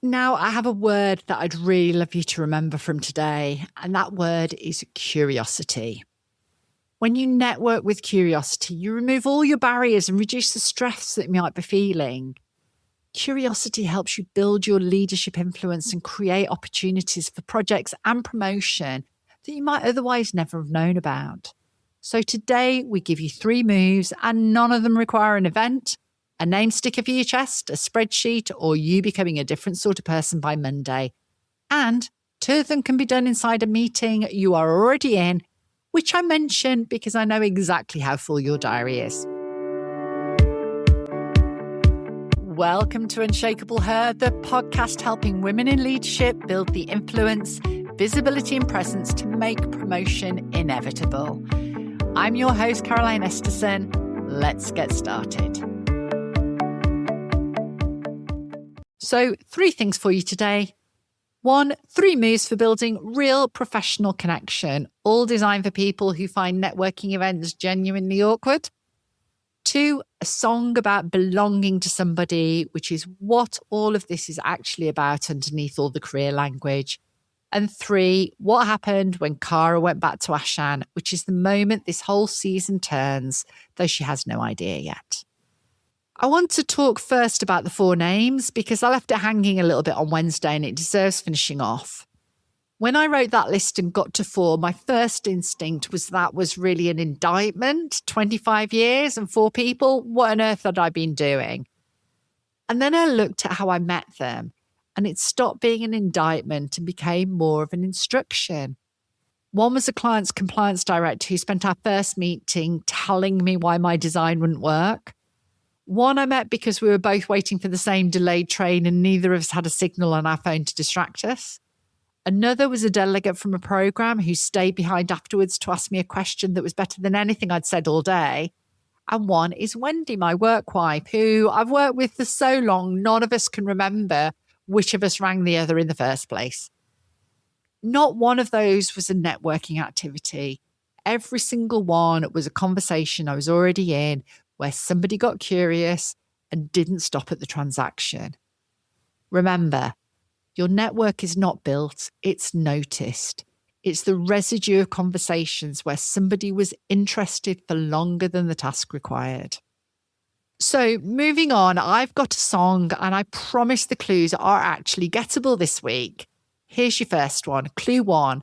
Now, I have a word that I'd really love you to remember from today, and that word is curiosity. When you network with curiosity, you remove all your barriers and reduce the stress that you might be feeling. Curiosity helps you build your leadership influence and create opportunities for projects and promotion that you might otherwise never have known about. So today we give you 3 moves, and none of them require an event, a name sticker for your chest, a spreadsheet, or you becoming a different sort of person by Monday. And 2 of them can be done inside a meeting you are already in, which I mention because I know exactly how full your diary is. Welcome to Unshakable Her, the podcast helping women in leadership build the influence, visibility and presence to make promotion inevitable. I'm your host, Caroline Esterson. Let's get started. So 3 things for you today. 1, 3 moves for building real professional connection, all designed for people who find networking events genuinely awkward. 2, a song about belonging to somebody, which is what all of this is actually about underneath all the career language. And 3, what happened when Cara went back to Ashan, which is the moment this whole season turns, though she has no idea yet. I want to talk first about the 4 names because I left it hanging a little bit on Wednesday and it deserves finishing off. When I wrote that list and got to 4, my first instinct was that was really an indictment. 25 years and 4 people. What on earth had I been doing? And then I looked at how I met them and it stopped being an indictment and became more of an instruction. One was a client's compliance director who spent our first meeting telling me why my design wouldn't work. One I met because we were both waiting for the same delayed train and neither of us had a signal on our phone to distract us. Another was a delegate from a program who stayed behind afterwards to ask me a question that was better than anything I'd said all day. And one is Wendy, my work wife, who I've worked with for so long, none of us can remember which of us rang the other in the first place. Not one of those was a networking activity. Every single one was a conversation I was already in where somebody got curious and didn't stop at the transaction. Remember, your network is not built, it's noticed. It's the residue of conversations where somebody was interested for longer than the task required. So moving on, I've got a song and I promise the clues are actually gettable this week. Here's your first one. Clue 1.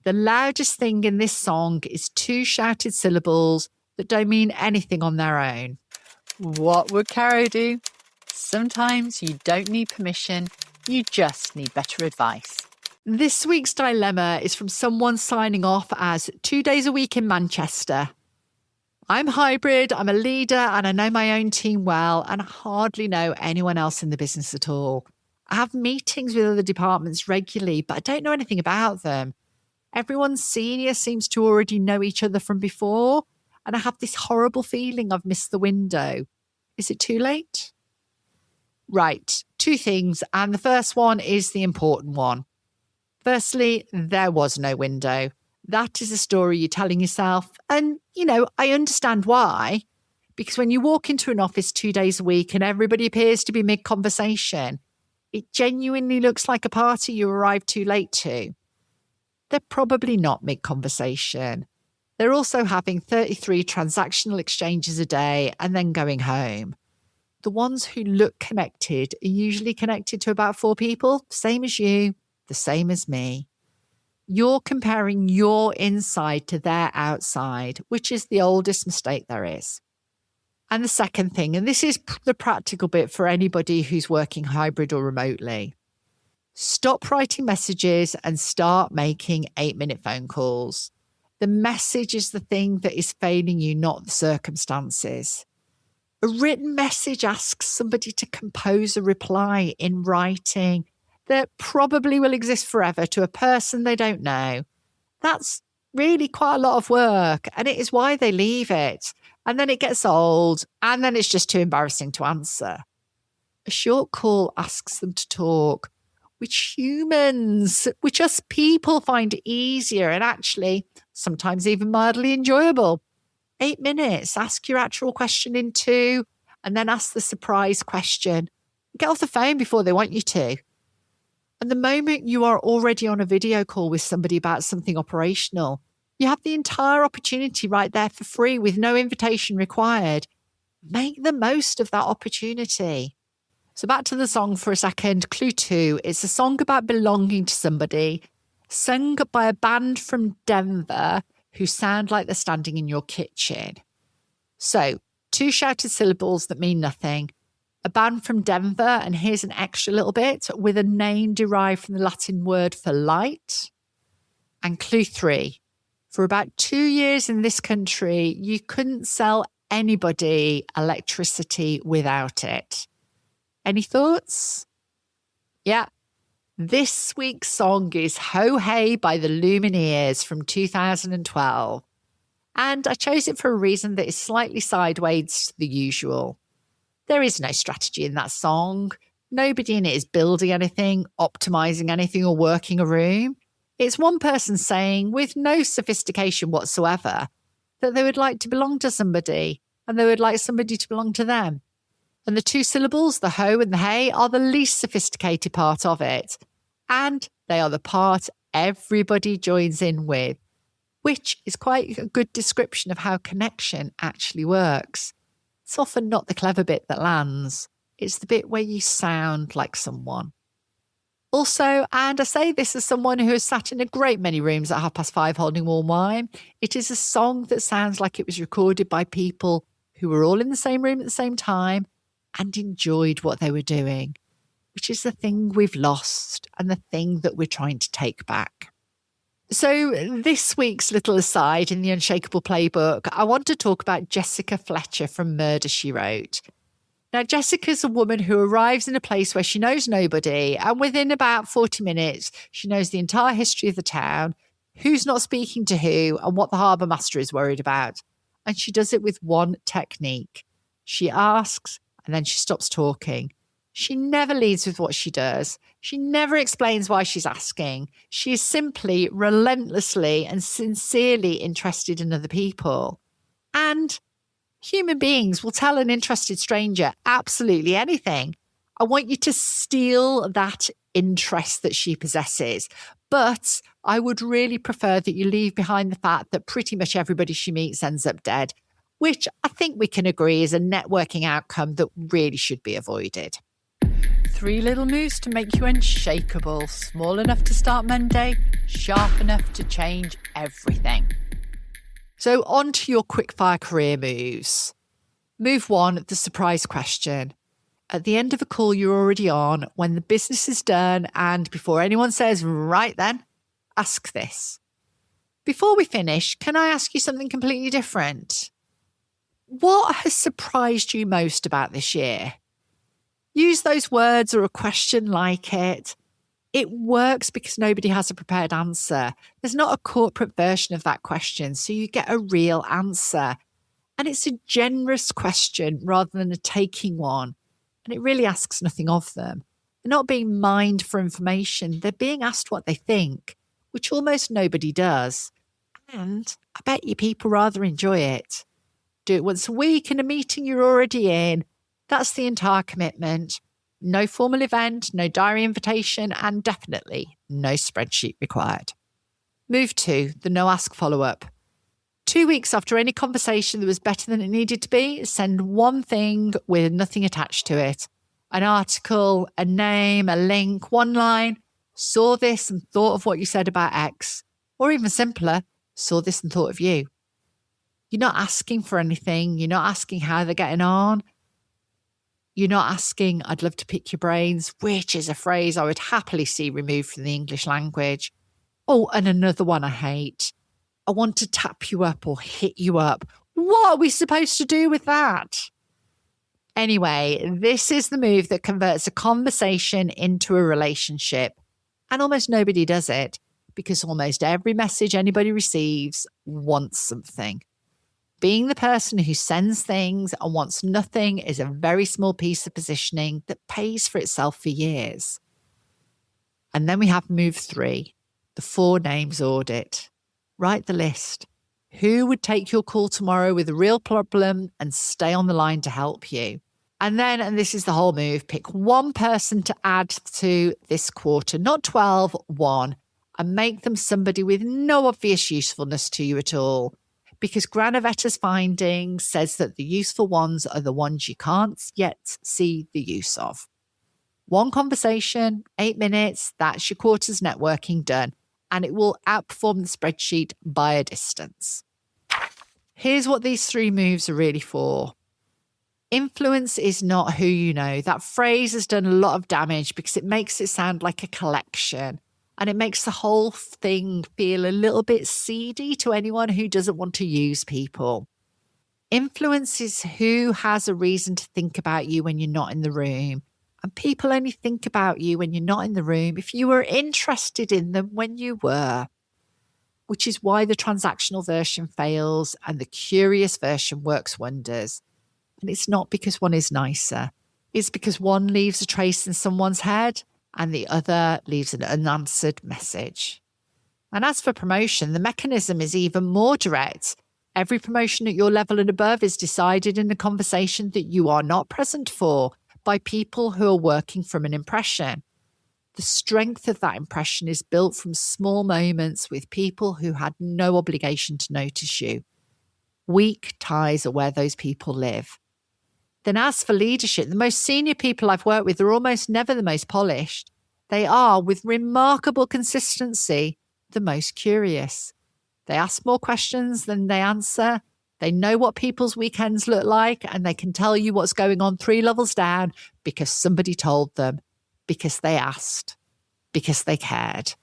The loudest thing in this song is 2 shouted syllables that don't mean anything on their own. What would Caro do? Sometimes you don't need permission, you just need better advice. This week's dilemma is from someone signing off as 2 days a week in Manchester. I'm hybrid, I'm a leader, and I know my own team well, and I hardly know anyone else in the business at all. I have meetings with other departments regularly, but I don't know anything about them. Everyone senior seems to already know each other from before, and I have this horrible feeling I've missed the window. Is it too late? Right, 2 things, and the first one is the important one. Firstly, there was no window. That is a story you're telling yourself, and, I understand why. Because when you walk into an office 2 days a week and everybody appears to be mid-conversation, it genuinely looks like a party you arrived too late to. They're probably not mid-conversation. They're also having 33 transactional exchanges a day and then going home. The ones who look connected are usually connected to about 4 people, same as you, the same as me. You're comparing your inside to their outside, which is the oldest mistake there is. And the second thing, and this is the practical bit for anybody who's working hybrid or remotely, stop writing messages and start making 8-minute phone calls. The message is the thing that is failing you, not the circumstances. A written message asks somebody to compose a reply in writing that probably will exist forever to a person they don't know. That's really quite a lot of work, and it is why they leave it. And then it gets old, and then it's just too embarrassing to answer. A short call asks them to talk, which us people find easier and actually sometimes even mildly enjoyable. 8 minutes, ask your actual question in 2, and then ask the surprise question. Get off the phone before they want you to. And the moment you are already on a video call with somebody about something operational, you have the entire opportunity right there for free with no invitation required. Make the most of that opportunity. So back to the song for a second. Clue 2, it's a song about belonging to somebody, sung by a band from Denver who sound like they're standing in your kitchen. So 2 shouted syllables that mean nothing. A band from Denver, and here's an extra little bit, with a name derived from the Latin word for light. And clue 3, for about 2 years in this country, you couldn't sell anybody electricity without it. Any thoughts? Yeah. This week's song is Ho Hey by the Lumineers from 2012. And I chose it for a reason that is slightly sideways to the usual. There is no strategy in that song. Nobody in it is building anything, optimizing anything, or working a room. It's one person saying, with no sophistication whatsoever, that they would like to belong to somebody and they would like somebody to belong to them. And the 2 syllables, the ho and the hey, are the least sophisticated part of it. And they are the part everybody joins in with, which is quite a good description of how connection actually works. It's often not the clever bit that lands. It's the bit where you sound like someone. Also, and I say this as someone who has sat in a great many rooms at 5:30 holding warm wine, it is a song that sounds like it was recorded by people who were all in the same room at the same time and enjoyed what they were doing, which is the thing we've lost and the thing that we're trying to take back. So this week's little aside in the Unshakable Playbook, I want to talk about Jessica Fletcher from Murder, She Wrote. Now, Jessica's a woman who arrives in a place where she knows nobody, and within about 40 minutes, she knows the entire history of the town, who's not speaking to who, and what the harbour master is worried about. And she does it with one technique. She asks, and then she stops talking. She never leads with what she does. She never explains why she's asking. She is simply relentlessly and sincerely interested in other people. And human beings will tell an interested stranger absolutely anything. I want you to steal that interest that she possesses. But I would really prefer that you leave behind the fact that pretty much everybody she meets ends up dead, which I think we can agree is a networking outcome that really should be avoided. 3 little moves to make you unshakable. Small enough to start Monday, sharp enough to change everything. So on to your quickfire career moves. Move 1, the surprise question. At the end of a call you're already on, when the business is done and before anyone says, right then, ask this. Before we finish, can I ask you something completely different? What has surprised you most about this year? Use those words or a question like it. It works because nobody has a prepared answer. There's not a corporate version of that question, so you get a real answer. And it's a generous question rather than a taking one. And it really asks nothing of them. They're not being mined for information. They're being asked what they think, which almost nobody does. And I bet you people rather enjoy it. Do it once a week in a meeting you're already in. That's the entire commitment. No formal event, no diary invitation, and definitely no spreadsheet required. Move 2, the no-ask follow-up. 2 weeks after any conversation that was better than it needed to be, send one thing with nothing attached to it. An article, a name, a link, one line. Saw this and thought of what you said about X. Or even simpler, saw this and thought of you. You're not asking for anything. You're not asking how they're getting on. You're not asking, I'd love to pick your brains, which is a phrase I would happily see removed from the English language. Oh, and another one I hate. I want to tap you up or hit you up. What are we supposed to do with that? Anyway, this is the move that converts a conversation into a relationship. And almost nobody does it because almost every message anybody receives wants something. Being the person who sends things and wants nothing is a very small piece of positioning that pays for itself for years. And then we have move 3, the 4 names audit. Write the list. Who would take your call tomorrow with a real problem and stay on the line to help you? And this is the whole move, pick one person to add to this quarter, not 12, one, and make them somebody with no obvious usefulness to you at all. Because Granovetter's finding says that the useful ones are the ones you can't yet see the use of. One conversation, 8 minutes, that's your quarter's networking done, and it will outperform the spreadsheet by a distance. Here's what these 3 moves are really for. Influence is not who you know. That phrase has done a lot of damage because it makes it sound like a collection, and it makes the whole thing feel a little bit seedy to anyone who doesn't want to use people. Influence is who has a reason to think about you when you're not in the room. And people only think about you when you're not in the room if you were interested in them when you were. Which is why the transactional version fails and the curious version works wonders. And it's not because one is nicer. It's because one leaves a trace in someone's head and the other leaves an unanswered message. And as for promotion, the mechanism is even more direct. Every promotion at your level and above is decided in a conversation that you are not present for by people who are working from an impression. The strength of that impression is built from small moments with people who had no obligation to notice you. Weak ties are where those people live. Then as for leadership, the most senior people I've worked with are almost never the most polished. They are, with remarkable consistency, the most curious. They ask more questions than they answer. They know what people's weekends look like, and they can tell you what's going on 3 levels down because somebody told them, because they asked, because they cared.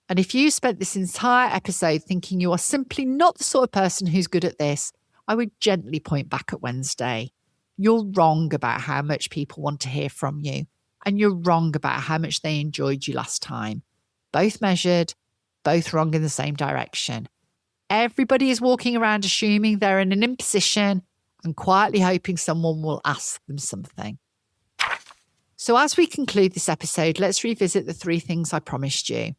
And if you spent this entire episode thinking you are simply not the sort of person who's good at this, I would gently point back at Wednesday. You're wrong about how much people want to hear from you, and you're wrong about how much they enjoyed you last time. Both measured, both wrong in the same direction. Everybody is walking around assuming they're in an imposition and quietly hoping someone will ask them something. So as we conclude this episode, let's revisit the 3 things I promised you.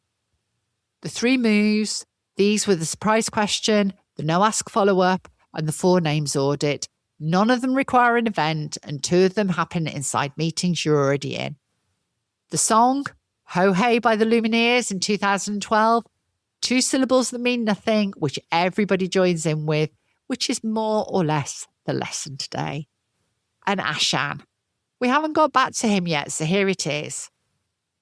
The 3 moves, these were the surprise question, the no-ask follow-up, and the 4 names audit. None of them require an event, and 2 of them happen inside meetings you're already in. The song, Ho Hey by the Lumineers in 2012, 2 syllables that mean nothing, which everybody joins in with, which is more or less the lesson today. And Ashan. We haven't got back to him yet, so here it is.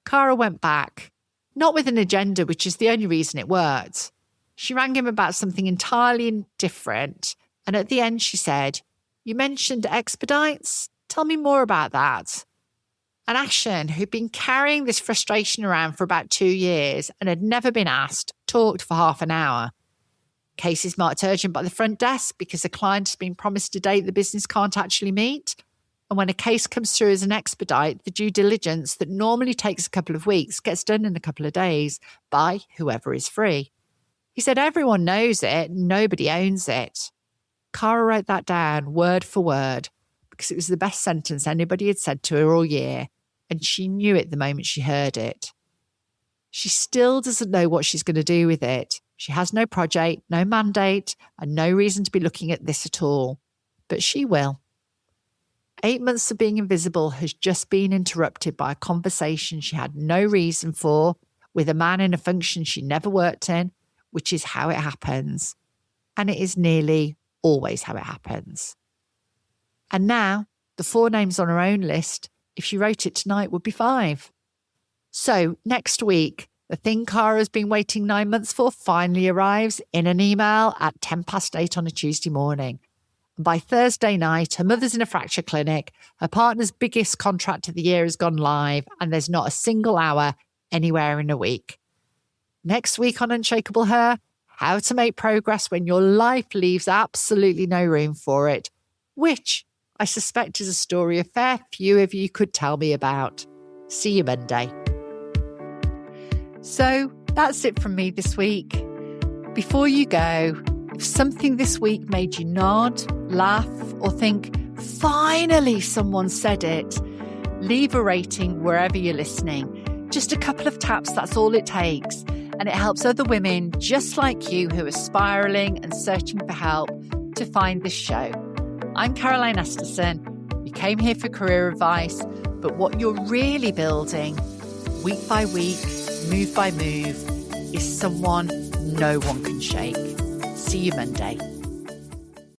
Cara went back, not with an agenda, which is the only reason it worked. She rang him about something entirely different, and at the end she said, "You mentioned expedites? Tell me more about that." And Ashan, who'd been carrying this frustration around for about 2 years and had never been asked, talked for half an hour. Cases marked urgent by the front desk because a client has been promised a date the business can't actually meet. And when a case comes through as an expedite, the due diligence that normally takes a couple of weeks gets done in a couple of days by whoever is free. He said everyone knows it, nobody owns it. Cara wrote that down word for word because it was the best sentence anybody had said to her all year, and she knew it the moment she heard it. She still doesn't know what she's going to do with it. She has no project, no mandate, and no reason to be looking at this at all. But she will. 8 months of being invisible has just been interrupted by a conversation she had no reason for with a man in a function she never worked in, which is how it happens. And it is nearly always how it happens. And now, the 4 names on her own list, if she wrote it tonight, would be 5. So next week, the thing Cara's been waiting 9 months for finally arrives in an email at 8:10 on a Tuesday morning. And by Thursday night, her mother's in a fracture clinic, her partner's biggest contract of the year has gone live, and there's not a single hour anywhere in a week. Next week on Unshakable Her, how to make progress when your life leaves absolutely no room for it, which I suspect is a story a fair few of you could tell me about. See you Monday. So that's it from me this week. Before you go, if something this week made you nod, laugh, or think, finally someone said it, leave a rating wherever you're listening. Just a couple of taps, that's all it takes. And it helps other women just like you who are spiraling and searching for help to find this show. I'm Caroline Esterson, your You came here for career advice, but what you're really building, week by week, move by move, is someone no one can shake. See you Monday.